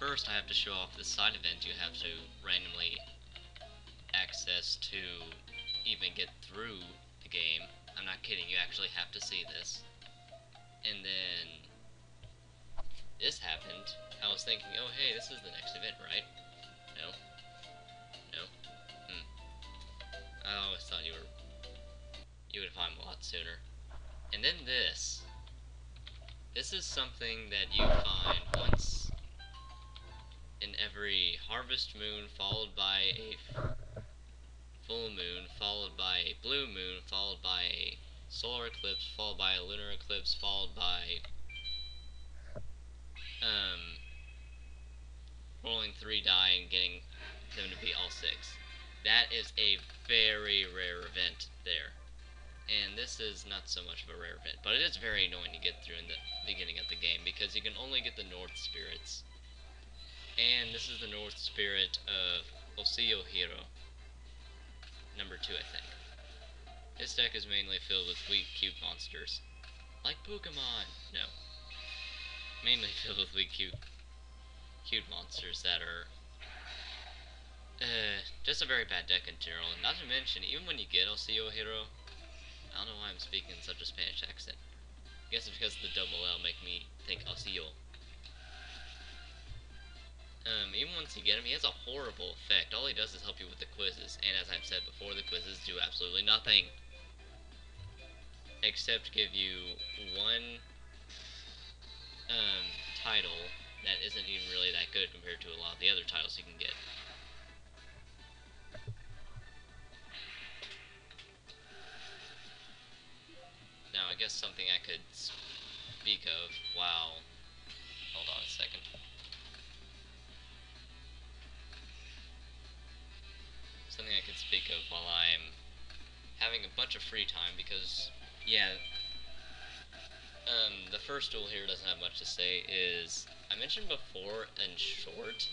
first I have to show off the side event you have to randomly access to even get through the game. I'm not kidding, you actually have to see this. And then this happened. I was thinking, oh hey, this is the next event, right? No. No. I always thought you would find a lot sooner. And then this. This is something that you find once in every harvest moon, followed by a full moon, followed by a blue moon, followed by a solar eclipse, followed by a lunar eclipse, followed by rolling 3 die and getting them to be all 6. That is a very rare event there. And this is not so much of a rare event, but it is very annoying to get through in the beginning of the game because you can only get the North Spirits. And this is the North Spirit of Oseo Hero. Number 2, I think. His deck is mainly filled with weak, cute monsters. Like Pokemon! No. Mainly filled with weak, cute monsters that are just a very bad deck in general. And not to mention, even when you get Oseo Hero, I don't know why I'm speaking in such a Spanish accent. I guess it's because the double L make me think Oseo. Even once you get him, he has a horrible effect. All he does is help you with the quizzes, and as I've said before, the quizzes do absolutely nothing. Except give you one title that isn't even really that good compared to a lot of the other titles you can get. Now, I guess something I could speak of while... Hold on a second. Something I could speak of while I'm having a bunch of free time because, yeah, the first duel here doesn't have much to say is, I mentioned before in short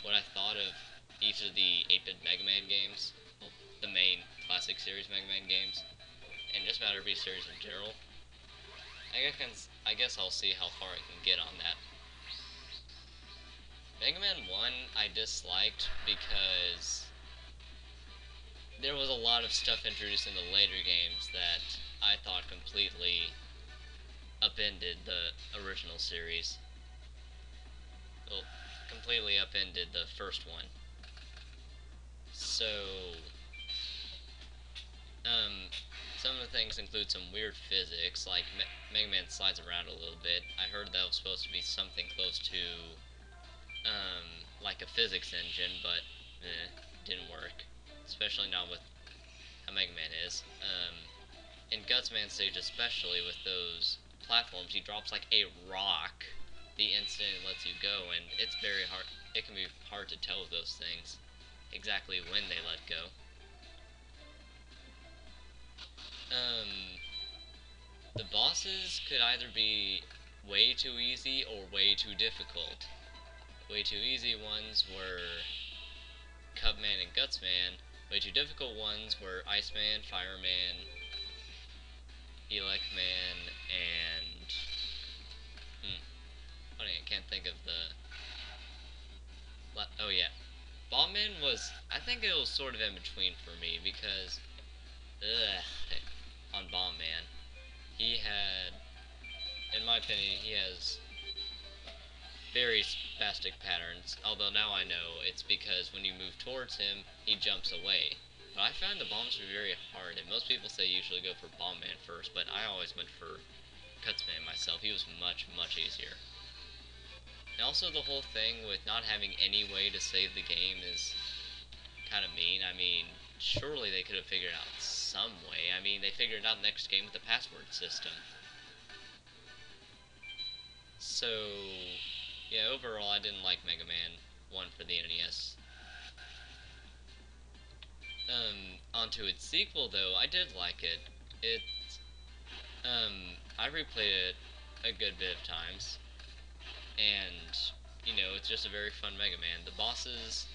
what I thought of each of the 8-bit Megaman games, well, the main classic series Megaman games, and just about every series in general. I guess I'll see how far I can get on that. Mega Man 1 I disliked because there was a lot of stuff introduced in the later games that I thought completely upended the original series. Well, completely upended the first one. So, some of the things include some weird physics, like Mega Man slides around a little bit. I heard that was supposed to be something close to, like a physics engine, but, didn't work. Especially not with how Mega Man is. In Gutsman stage especially, with those platforms, he drops like a rock the instant it lets you go, and it's very hard, it can be hard to tell with those things exactly when they let go. The bosses could either be way too easy or way too difficult. Way too easy ones were Cubman and Gutsman. Way too difficult ones were Iceman, Fireman, Elecman, and... funny, I can't think of the... Oh yeah. Bombman was... I think it was sort of in between for me, because... on Bombman. He had... In my opinion, he has very spastic patterns, although now I know it's because when you move towards him, he jumps away. But I found the bombs were very hard, and most people say you usually go for Bombman first, but I always went for Cutsman myself. He was much, much easier. And also the whole thing with not having any way to save the game is kind of mean. I mean, surely they could have figured out some way. I mean, they figured it out next game with the password system. So, yeah, overall I didn't like Mega Man 1 for the NES. Onto its sequel though, I did like it. I replayed it a good bit of times, and, you know, it's just a very fun Mega Man. The bosses,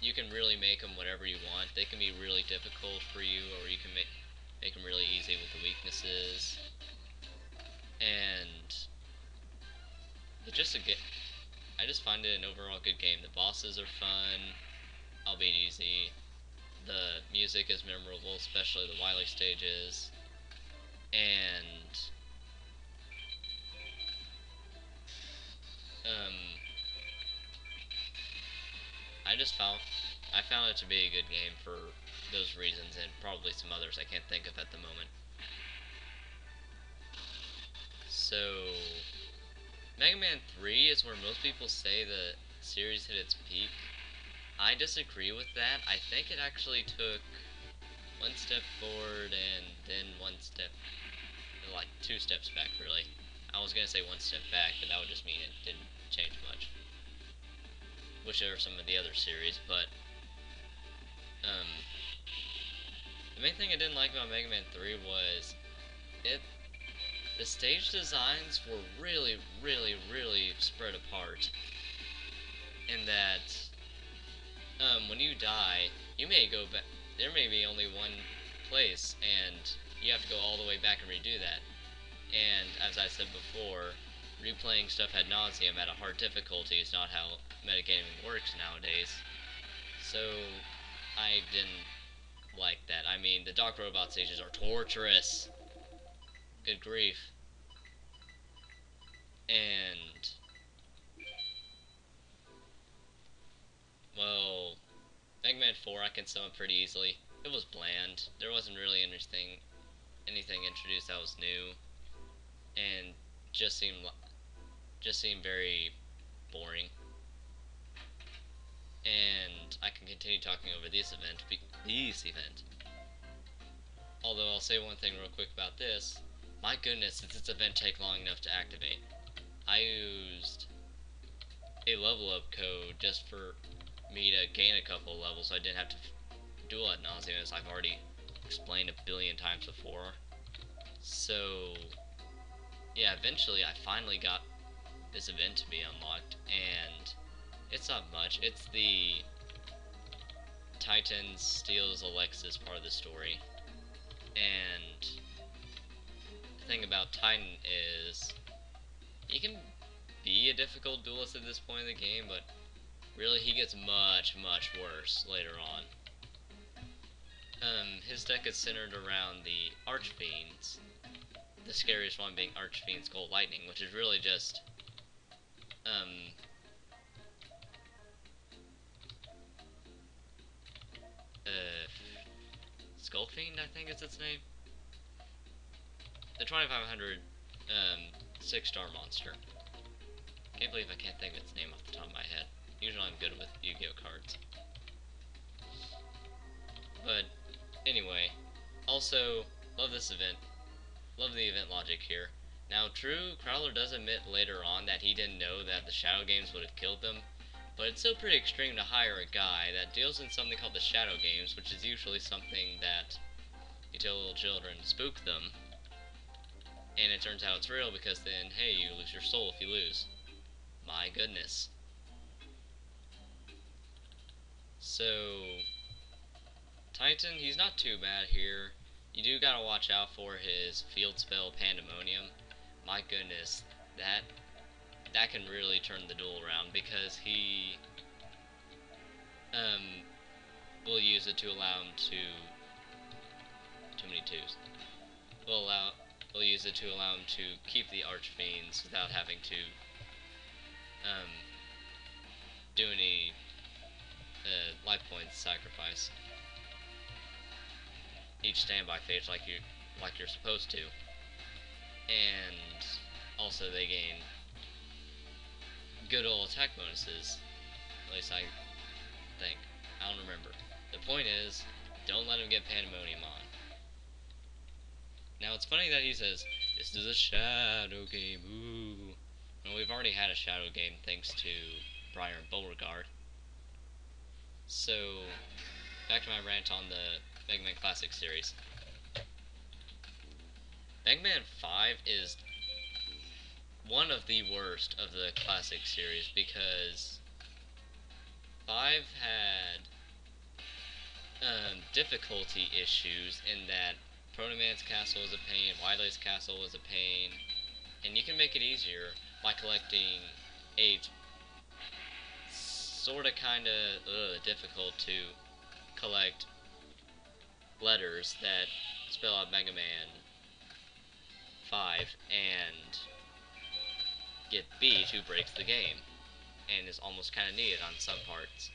you can really make them whatever you want. They can be really difficult for you, or you can make them really easy with the weaknesses. And I just find it an overall good game. The bosses are fun, albeit easy. The music is memorable, especially the Wily stages. And um, I found it to be a good game for those reasons and probably some others I can't think of at the moment. So, Mega Man 3 is where most people say the series hit its peak. I disagree with that. I think it actually took one step forward and then one step, like 2 steps back, really. I was gonna say one step back, but that would just mean it didn't change much, which are some of the other series. But um, the main thing I didn't like about Mega Man 3 was it. The stage designs were really, really, really spread apart. In that, when you die, you may go back. There may be only one place, and you have to go all the way back and redo that. And as I said before, replaying stuff ad nauseum at a hard difficulty is not how metagaming works nowadays. So I didn't like that. I mean, the Doc Robot stages are torturous. Good grief. And, well, Mega Man 4 I can sum up pretty easily. It was bland. There wasn't really anything introduced that was new, and just seemed very boring. And I can continue talking over this event. Although I'll say one thing real quick about this. My goodness, did this event take long enough to activate? I used a level up code just for me to gain a couple of levels so I didn't have to duel ad nauseam, as I've already explained a billion times before. So, yeah, eventually I finally got this event to be unlocked, and it's not much. It's the Titan steals Alexis part of the story. And the thing about Titan is he can be a difficult duelist at this point in the game, but really he gets much, much worse later on. His deck is centered around the Archfiends, the scariest one being Archfiend's Gold Lightning, which is really just Skullfiend, I think is its name. The 2500 6-star monster. Can't believe I can't think of its name off the top of my head. Usually I'm good with Yu-Gi-Oh cards. But anyway, also love this event. Love the event logic here. Now, true, Crowler does admit later on that he didn't know that the Shadow Games would have killed them, but it's still pretty extreme to hire a guy that deals in something called the Shadow Games, which is usually something that you tell little children to spook them, and it turns out it's real because then, hey, you lose your soul if you lose. My goodness. So, Titan, he's not too bad here. You do gotta watch out for his field spell Pandemonium. My goodness, that can really turn the duel around because he will use it to allow him to too many twos. Will use it to allow him to keep the Archfiends without having to do any life points sacrifice each standby phase like you're supposed to. And also they gain good old attack bonuses. At least I think. I don't remember. The point is, don't let him get Pandemonium on. Now it's funny that he says, this is a Shadow Game, ooh. Well, we've already had a Shadow Game thanks to Briar and Beauregard. So, back to my rant on the Mega Man Classic series. Mega Man 5 is one of the worst of the Classic series because 5 had difficulty issues in that Proto Man's castle is a pain, Wily's castle is a pain, and you can make it easier by collecting 8 sorta kinda difficult to collect letters that spell out Mega Man 5 and get Beach, who breaks the game and is almost kinda needed on some parts.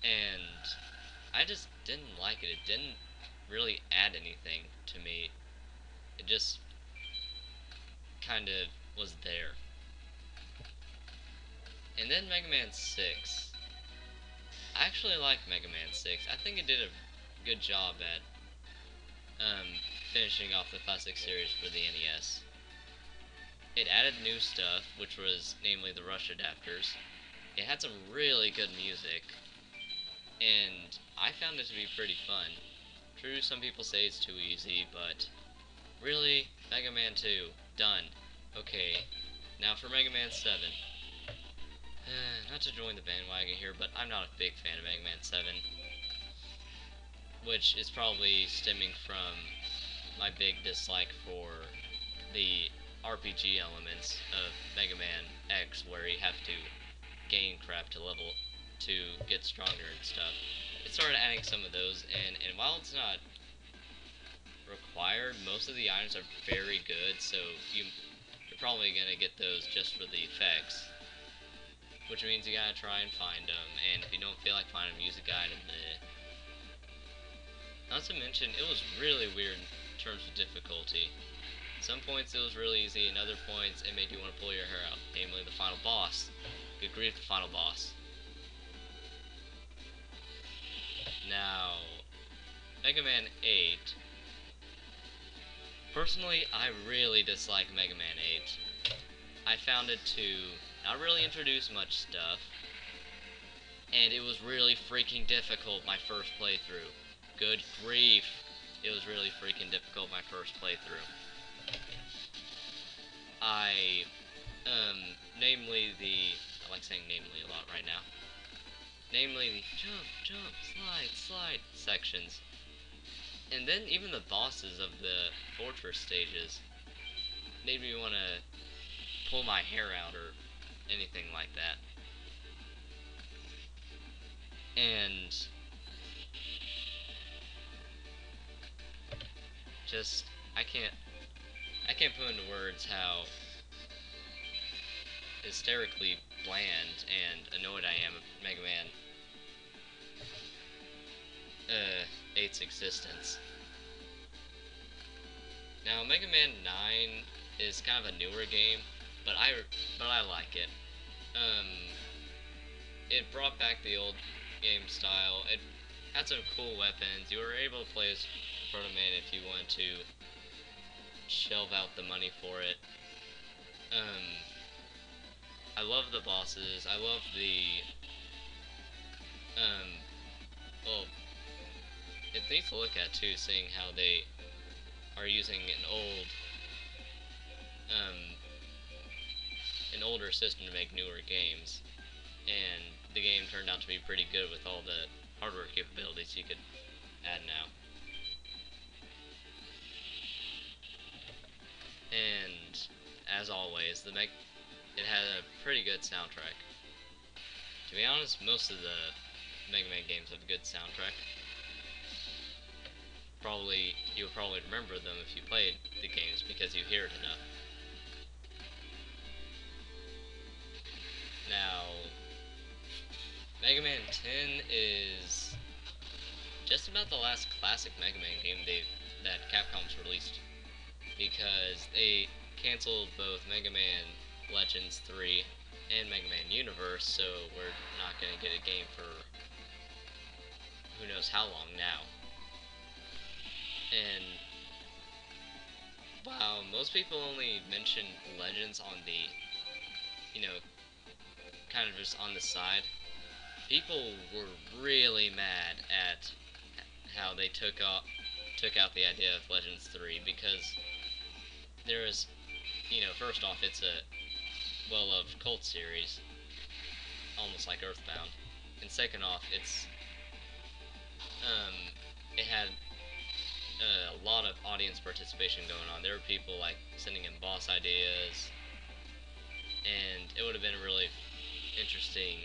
And I just didn't like it. It didn't really add anything to me. It just kind of was there. And then Mega Man 6. I actually like Mega Man 6. I think it did a good job at finishing off the classic series for the NES. It added new stuff, which was namely the Rush adapters. It had some really good music, and I found it to be pretty fun. True, some people say it's too easy, but really, Mega Man 2, done. Okay, now for Mega Man 7. Not to join the bandwagon here, but I'm not a big fan of Mega Man 7. Which is probably stemming from my big dislike for the RPG elements of Mega Man X, where you have to gain crap to level to get stronger and stuff. It started adding some of those in, and while it's not required, most of the items are very good, so you're probably gonna get those just for the effects. Which means you gotta try and find them, and if you don't feel like finding them, use a guide in the... Not to mention, it was really weird in terms of difficulty. Some points it was really easy, and other points it made you want to pull your hair out, namely the final boss. Good grief, the final boss. Now, Mega Man 8. Personally, I really dislike Mega Man 8. I found it to not really introduce much stuff, and it was really freaking difficult my first playthrough. Good grief, it was really freaking difficult my first playthrough. I like saying namely a lot right now. Namely the jump, jump, slide, slide sections. And then even the bosses of the fortress stages made me want to pull my hair out or anything like that. And just, I can't put into words how hysterically bland and annoyed I am of Mega Man 8's existence. Now, Mega Man 9 is kind of a newer game, but I like it. It brought back the old game style. It had some cool weapons. You were able to play as Proto Man if you wanted to shelve out the money for it. I love the bosses. I love the well, it's neat to look at too, seeing how they are using an older system to make newer games, and the game turned out to be pretty good with all the hardware capabilities you could add now. And as always, it had a pretty good soundtrack. To be honest, most of the Mega Man games have a good soundtrack. You'll probably remember them if you played the games because you hear it enough. Now, Mega Man 10 is just about the last classic Mega Man game that Capcom's released, because they canceled both Mega Man Legends 3 and Mega Man Universe, so we're not going to get a game for who knows how long now. And wow, most people only mention Legends on the, kind of just on the side. People were really mad at how they took out the idea of Legends 3, because there is, first off, it's a well-loved cult series, almost like Earthbound, and second off, it had a lot of audience participation going on. There were people like sending in boss ideas, and it would have been a really interesting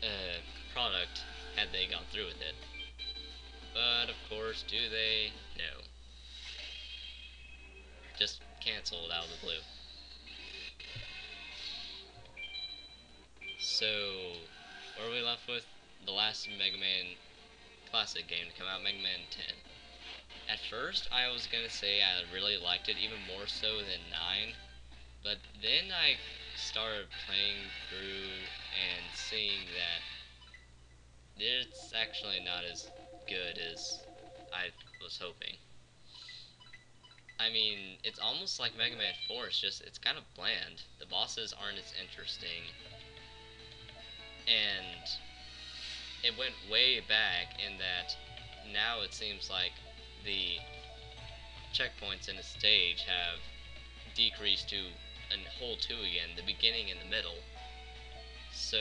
uh, product had they gone through with it. But of course, do they? No. Just canceled out of the blue. So, what are we left with? The last Mega Man classic game to come out, Mega Man 10. At first, I was gonna say I really liked it, even more so than 9, but then I started playing through and seeing that it's actually not as good as I was hoping. I mean, it's almost like Mega Man 4, it's kind of bland. The bosses aren't as interesting, and it went way back in that now it seems like the checkpoints in a stage have decreased to a whole two again, the beginning and the middle. So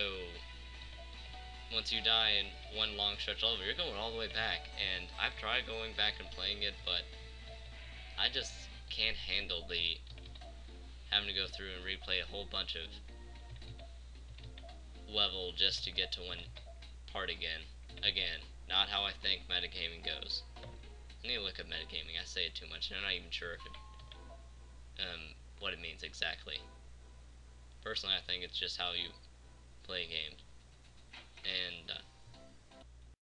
once you die in one long stretch level, you're going all the way back. And I've tried going back and playing it, but I just can't handle the having to go through and replay a whole bunch of level just to get to one part again. Again, not how I think metagaming goes. I need to look up metagaming. I say it too much, and I'm not even sure if it, what it means exactly. Personally, I think it's just how you play games. And